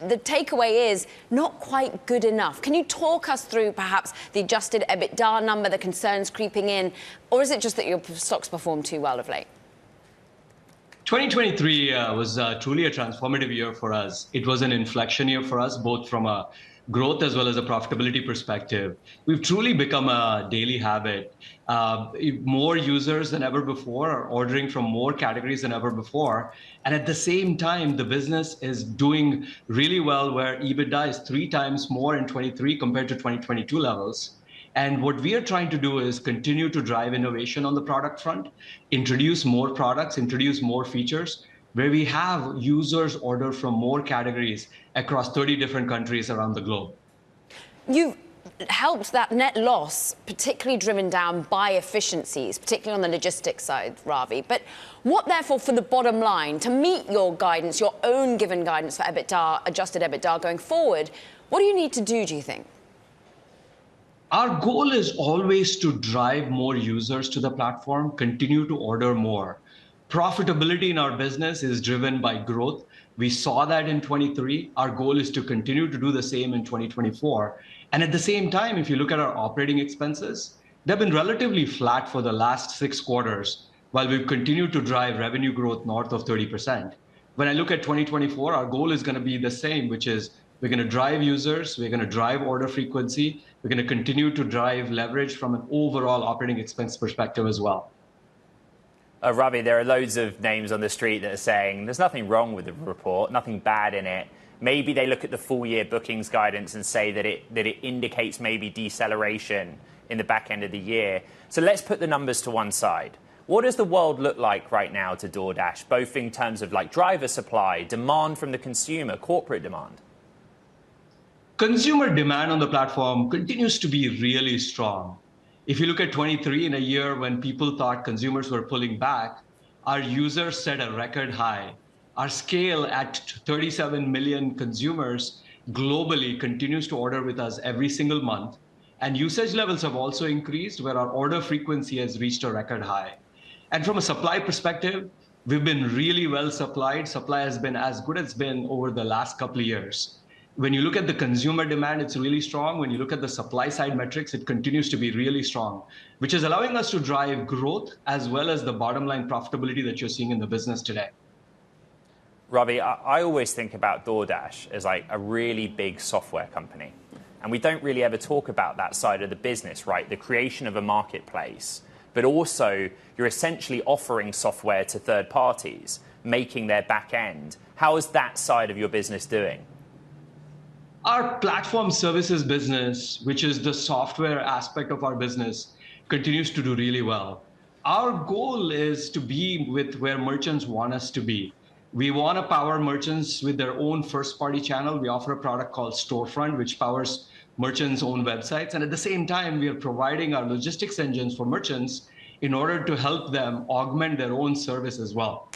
the takeaway is not quite good enough. Can you talk us through perhaps the adjusted EBITDA number, the concerns creeping in, or is it just that your stocks performed too well of late? 2023 was truly a transformative year for us. It was an inflection year for us, both from a growth as well as a profitability perspective. We've truly become a daily habit. More users than ever before are ordering from more categories than ever before. And at the same time, the business is doing really well, where EBITDA is 3 times more in 23 compared to 2022 levels. And what we are trying to do is continue to drive innovation on the product front, introduce more products, introduce more features, where we have users order from more categories across 30 different countries around the globe. You've helped that net loss, particularly driven down by efficiencies, particularly on the logistics side, Ravi. But what, therefore, for the bottom line, to meet your guidance, your own given guidance for EBITDA, adjusted EBITDA going forward, what do you need to do you think? Our goal is always to drive more users to the platform, continue to order more. Profitability in our business is driven by growth. We saw that in 23. Our goal is to continue to do the same in 2024. And at the same time, if you look at our operating expenses, they've been relatively flat for the last 6 quarters, while we've continued to drive revenue growth north of 30%. When I look at 2024, our goal is going to be the same, which is we're going to drive users, we're going to drive order frequency, we're going to continue to drive leverage from an overall operating expense perspective as well. Ravi, there are loads of names on the street that are saying there's nothing wrong with the report, nothing bad in it. Maybe they look at the full year bookings guidance and say that it indicates maybe deceleration in the back end of the year. So let's put the numbers to one side. What does the world look like right now to DoorDash, both in terms of like driver supply, demand from the consumer, corporate demand? Consumer demand on the platform continues to be really strong. If you look at 23, in a year when people thought consumers were pulling back, our users set a record high. Our scale at 37 million consumers globally continues to order with us every single month. And usage levels have also increased, where our order frequency has reached a record high. And from a supply perspective, we've been really well supplied. Supply has been as good as it's been over the last couple of years. When you look at the consumer demand, it's really strong. When you look at the supply side metrics, it continues to be really strong, which is allowing us to drive growth as well as the bottom line profitability that you're seeing in the business today. Ravi, I always think about DoorDash as like a really big software company. And we don't really ever talk about that side of the business, right? The creation of a marketplace, but also you're essentially offering software to third parties, making their back end. How is that side of your business doing? Our platform services business, which is the software aspect of our business, continues to do really well. Our goal is to be with where merchants want us to be. We want to power merchants with their own first-party channel. We offer a product called Storefront, which powers merchants' own websites. And at the same time, we are providing our logistics engines for merchants in order to help them augment their own service as well.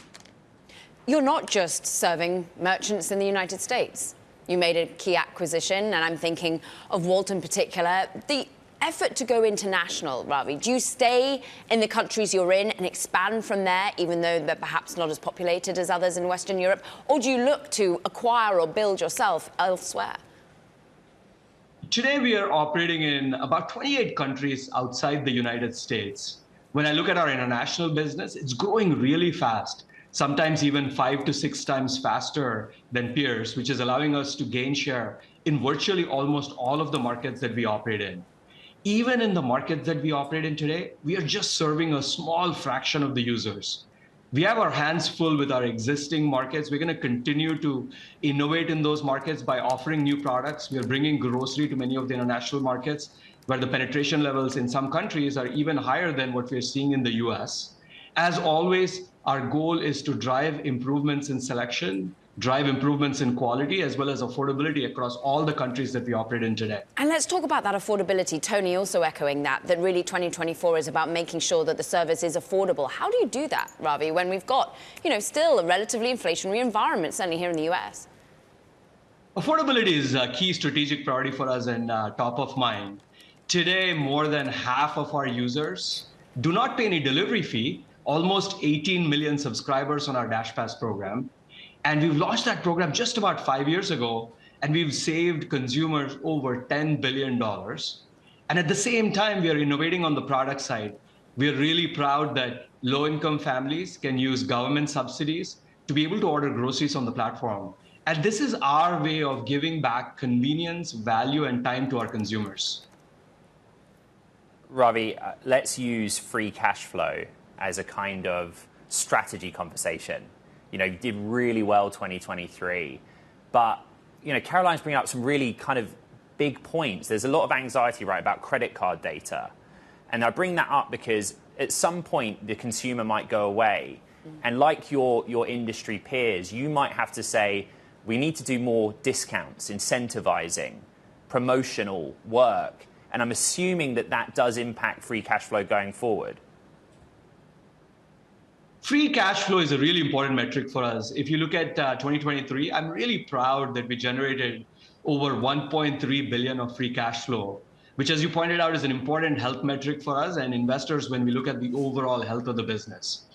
You're not just serving merchants in the United States. You made a key acquisition, and I'm thinking of Wolt in particular. The effort to go international, Ravi, do you stay in the countries you're in and expand from there, even though they're perhaps not as populated as others in Western Europe? Or do you look to acquire or build yourself elsewhere? Today, we are operating in about 28 countries outside the United States. When I look at our international business, it's growing really fast, sometimes even 5 to 6 times faster than peers, which is allowing us to gain share in virtually almost all of the markets that we operate in. Even in the markets that we operate in today, we are just serving a small fraction of the users. We have our hands full with our existing markets. We're going to continue to innovate in those markets by offering new products. We are bringing grocery to many of the international markets, where the penetration levels in some countries are even higher than what we're seeing in the US. As always, our goal is to drive improvements in selection, drive improvements in quality, as well as affordability across all the countries that we operate in today. And let's talk about that affordability. Tony also echoing that really 2024 is about making sure that the service is affordable. How do you do that, Ravi, when we've got, still a relatively inflationary environment, certainly here in the US? Affordability is a key strategic priority for us and top of mind. Today, more than half of our users do not pay any delivery fee, almost 18 million subscribers on our DashPass program. And we've launched that program just about 5 years ago, and we've saved consumers over $10 billion. And at the same time, we are innovating on the product side. We are really proud that low-income families can use government subsidies to be able to order groceries on the platform. And this is our way of giving back convenience, value, and time to our consumers. Ravi, let's use free cash flow as a kind of strategy conversation. You did really well 2023, but Caroline's bringing up some really kind of big points. There's a lot of anxiety, right, about credit card data. And I bring that up because at some point the consumer might go away. And like your industry peers, you might have to say, we need to do more discounts, incentivizing, promotional work. And I'm assuming that does impact free cash flow going forward. Free cash flow is a really important metric for us. If you look at 2023, I'm really proud that we generated over 1.3 billion of free cash flow, which, as you pointed out, is an important health metric for us and investors when we look at the overall health of the business.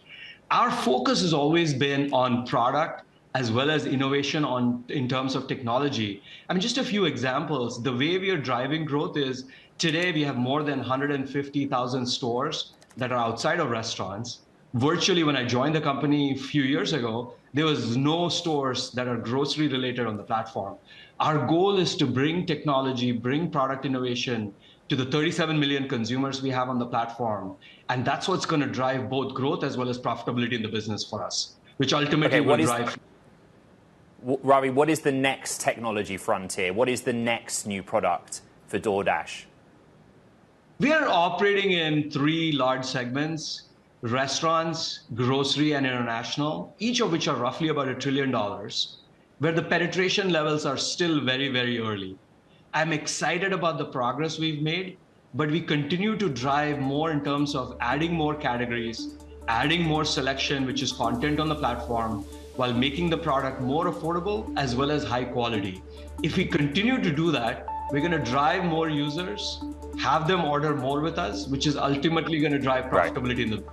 Our focus has always been on product as well as innovation in terms of technology. I mean, just a few examples. The way we are driving growth is today we have more than 150,000 stores that are outside of restaurants. Virtually, when I joined the company a few years ago, there was no stores that are grocery related on the platform. Our goal is to bring technology, bring product innovation to the 37 million consumers we have on the platform. And that's what's going to drive both growth as well as profitability in the business for us, which ultimately will drive. Ravi, what is the next technology frontier? What is the next new product for DoorDash? We are operating in 3 large segments: restaurants, grocery, and international, each of which are roughly about $1 trillion, where the penetration levels are still very, very early. I'm excited about the progress we've made, but we continue to drive more in terms of adding more categories, adding more selection, which is content on the platform, while making the product more affordable as well as high quality. If we continue to do that, we're going to drive more users, have them order more with us, which is ultimately going to drive profitability in the